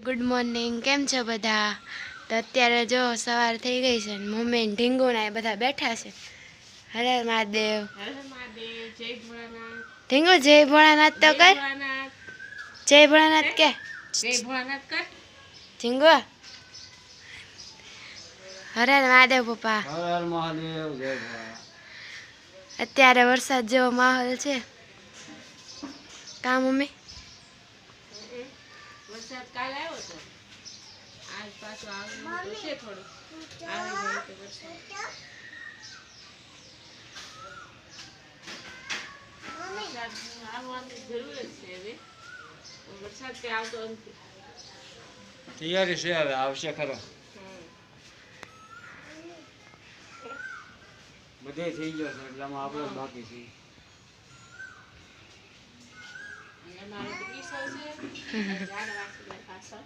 Good morning, કેમ છો બધા? તો અત્યારે જો સવાર થઈ ગઈ છે ને મમ્મી ને ઢીંગુના એ બધા બેઠા છે. હર હર મહાદેવ. હર હર મહાદેવ. જય ભોળાનાથ. ઢીંગુ જય ભોળાનાથ તો જય કર. ભોળાનાથ. જય ભોળાનાથ કે. જય ભોળાનાથ કર. ઢીંગુ હર હર મહાદેવ પપ્પા. હર હર મહાદેવ. જય ભોળાનાથ. અત્યારે વરસાદ જેવો માહોલ છે. કા મમ્મી? વરસાદ કાલ આવ્યો તો. આજ પાછો આવવાનું તો છે થોડું. આવી જાય તો વરસાદ. વરસાદ આવવાની જરૂર જ છે હવે. વરસાદ કે આવતો નથી. તૈયારી છે, હવે આવશે ખરો. બધે થઈ ગયો છે એટલે આમાં આપણે જ બાકી છે. અમારો બગીચો છે. ઝાડ વાંચેલા પાછળ.